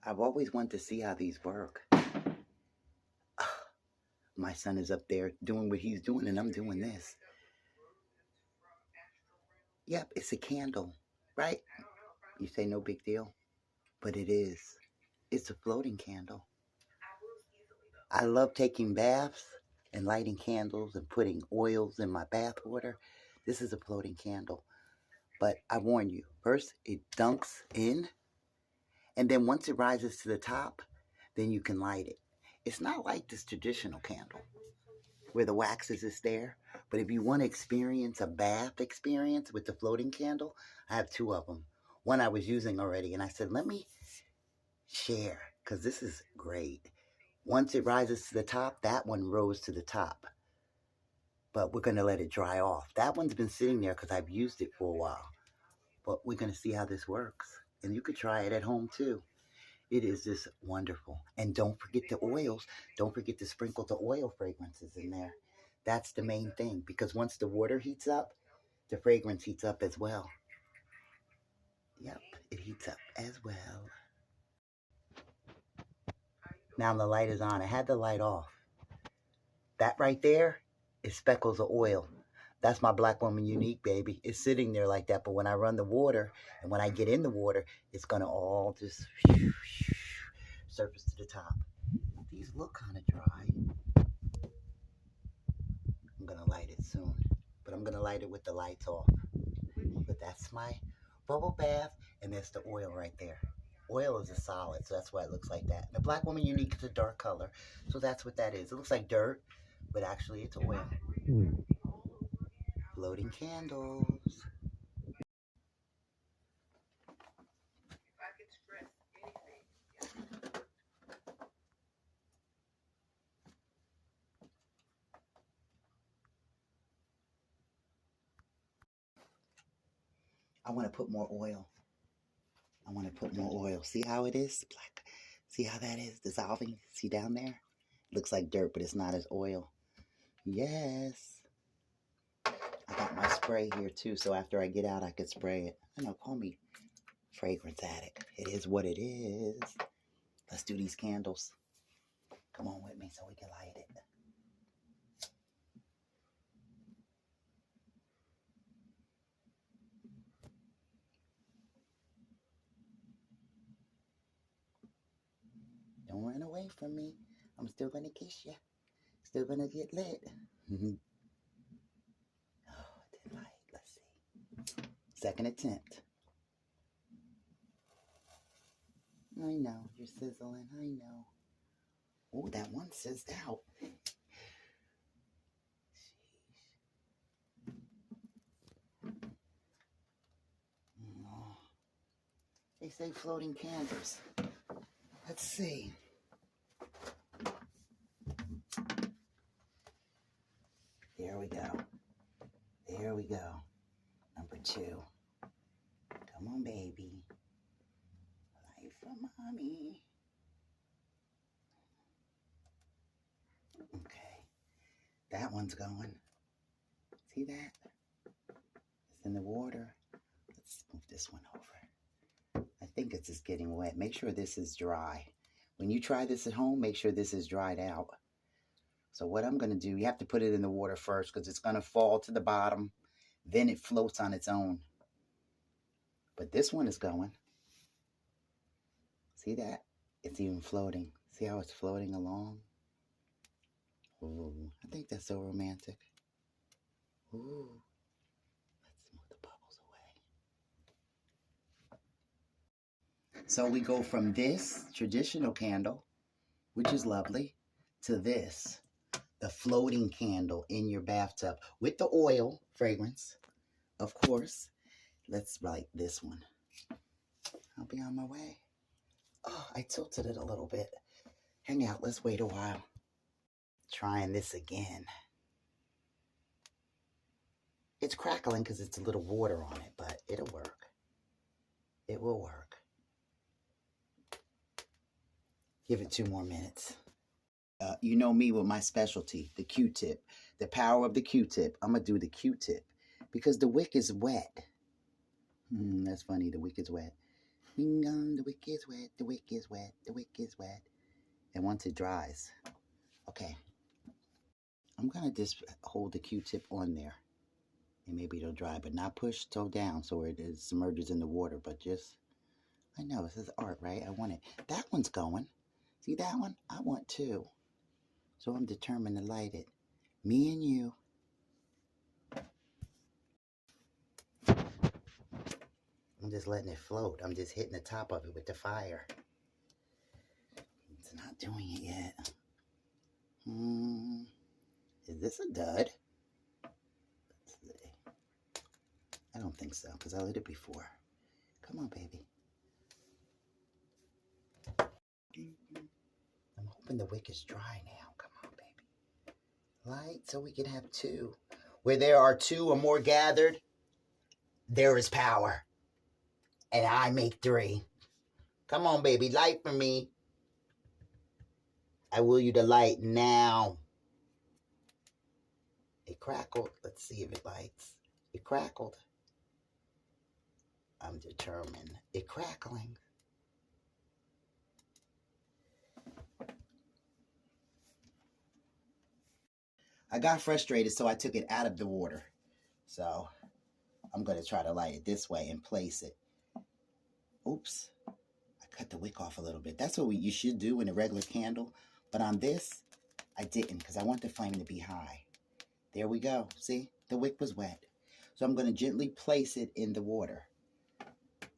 I've always wanted to see how these work. My son is up there doing what he's doing, and I'm doing this. Yep, it's a candle, right? You say no big deal, but it is. It's a floating candle. I love taking baths and lighting candles and putting oils in my bath water. This is a floating candle. But I warn you, first it dunks in, and then once it rises to the top, then you can light it. It's not like this traditional candle where the wax is just there. But if you want to experience a bath experience with the floating candle, I have two of them. One I was using already, and I said, let me share because this is great. Once it rises to the top, that one rose to the top. But we're going to let it dry off. That one's been sitting there because I've used it for a while. But we're going to see how this works. And you could try it at home too. It is just wonderful. And don't forget the oils. Don't forget to sprinkle the oil fragrances in there. That's the main thing. Because once the water heats up, the fragrance heats up as well. Yep, it heats up as well. Now the light is on. I had the light off. That right there is speckles of oil. That's my Black Woman Unique, baby. It's sitting there like that. But when I run the water and when I get in the water, it's going to all just surface to the top. These look kind of dry. I'm going to light it soon. But I'm going to light it with the lights off. But that's my bubble bath. And there's the oil right there. Oil is a solid, so that's why it looks like that. The Black Woman Unique is a dark color. So that's what that is. It looks like dirt, but actually it's oil. Floating candles. I want to put more oil. I want to put more oil. See how it is? Black. See how that is dissolving? See down there? It looks like dirt, but it's not as oil. Yes. I got my spray here too, so after I get out, I could spray it. I know, call me fragrance addict. It is what it is. Let's do these candles. Come on with me so we can light it. Don't run away from me. I'm still going to kiss you. Still going to get lit. Oh, it didn't light. Let's see. Second attempt. I know. You're sizzling. I know. Oh, that one sizzed out. Oh. They say floating candles. Let's see. There we go. There we go. Number 2. Come on, baby. Light for mommy. Okay. That one's going. See that? It's in the water. Let's move this one over. I think it's just getting wet. Make sure this is dry. When you try this at home, make sure this is dried out. So what I'm going to do, you have to put it in the water first because it's going to fall to the bottom. Then it floats on its own. But this one is going. See that? It's even floating. See how it's floating along? Ooh, I think that's so romantic. Ooh. Let's move the bubbles away. So we go from this traditional candle, which is lovely, to this, the floating candle in your bathtub with the oil fragrance, of course. Let's light this one. I'll be on my way. Oh, I tilted it a little bit. Hang out. Let's wait a while. Trying this again. It's crackling because it's a little water on it, but it'll work. It will work. Give it 2 more minutes. You know me with my specialty, the Q-tip. The power of the Q-tip. I'm going to do the Q-tip because the wick is wet. That's funny. The wick is wet. Ding dong, the wick is wet, the wick is wet, the wick is wet. And once it dries, okay, I'm going to just hold the Q-tip on there. And maybe it'll dry, but not push so down so it submerges in the water, but just, I know, this is art, right? I want it. That one's going. See that one? I want two. So I'm determined to light it. Me and you. I'm just letting it float. I'm just hitting the top of it with the fire. It's not doing it yet. Is this a dud? Let's see. I don't think so, because I lit it before. Come on, baby. I'm hoping the wick is dry now. Come on, baby. Light so we can have two. Where there are two or more gathered, there is power. And I make three. Come on, baby. Light for me. I will you the light now. It crackled. Let's see if it lights. It crackled. I'm determined. It crackling. I got frustrated, so I took it out of the water. So I'm going to try to light it this way and place it. Oops. I cut the wick off a little bit. That's what you should do in a regular candle. But on this, I didn't because I want the flame to be high. There we go. See? The wick was wet. So I'm going to gently place it in the water.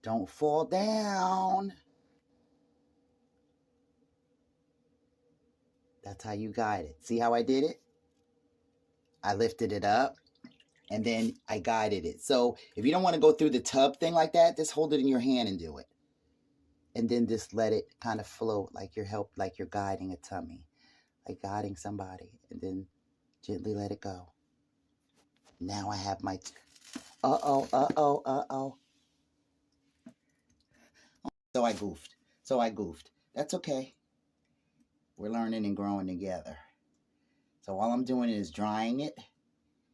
Don't fall down. That's how you guide it. See how I did it? I lifted it up and then I guided it. So if you don't want to go through the tub thing like that, just hold it in your hand and do it. And then just let it kind of float like you're guiding a tummy, like guiding somebody, and then gently let it go. Now I have my, uh-oh. So I goofed. That's okay. We're learning and growing together. So all I'm doing is drying it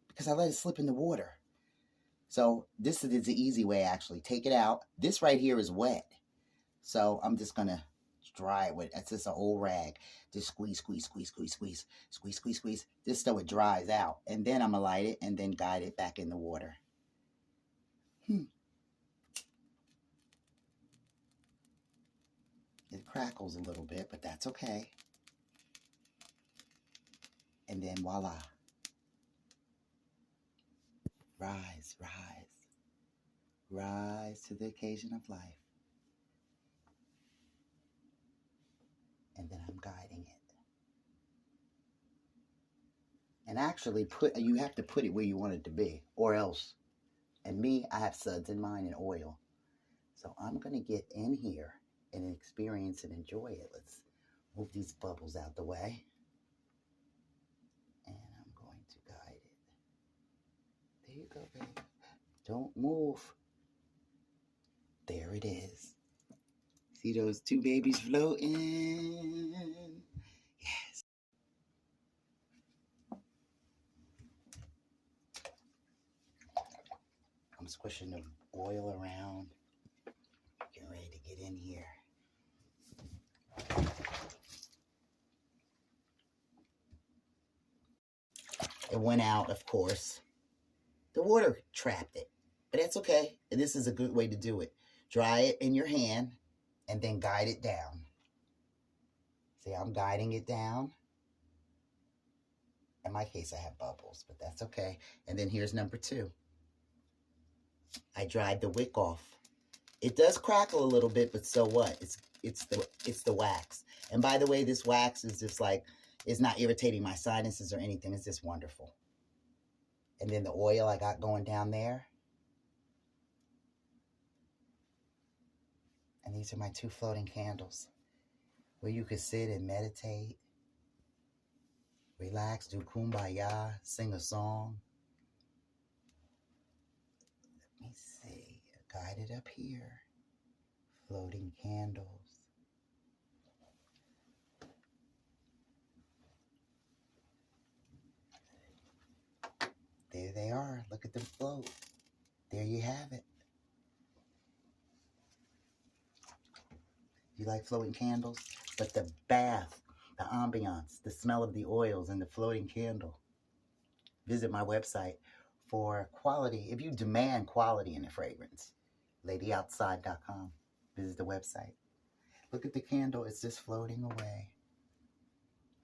because I let it slip in the water. So this is the easy way, actually. Take it out. This right here is wet. So I'm just going to dry it with, it's just an old rag. Just squeeze, just so it dries out. And then I'm going to light it and then guide it back in the water. It crackles a little bit, but that's okay. And then voila. Rise, rise. Rise to the occasion of life. And then I'm guiding it. And actually, you have to put it where you want it to be, or else. And me, I have suds in mine and oil. So I'm going to get in here and experience and enjoy it. Let's move these bubbles out the way. And I'm going to guide it. There you go, baby. Don't move. There it is. See those two babies floating? Yes. I'm squishing the oil around. Getting ready to get in here. It went out, of course. The water trapped it, but that's okay. And this is a good way to do it. Dry it in your hand and then guide it down. See, I'm guiding it down. In my case, I have bubbles, but that's okay. And then here's number 2. I dried the wick off. It does crackle a little bit, but so what? It's the wax. And by the way, this wax is just like, it's not irritating my sinuses or anything. It's just wonderful. And then the oil I got going down there. And these are my 2 floating candles where you could sit and meditate, relax, do kumbaya, sing a song. Let me see. Guide it up here. Floating candles. There they are. Look at them float. There you have it. You like floating candles? But the bath, the ambiance, the smell of the oils and the floating candle. Visit my website for quality. If you demand quality in a fragrance, ladyoutside.com. Visit the website. Look at the candle. It's just floating away.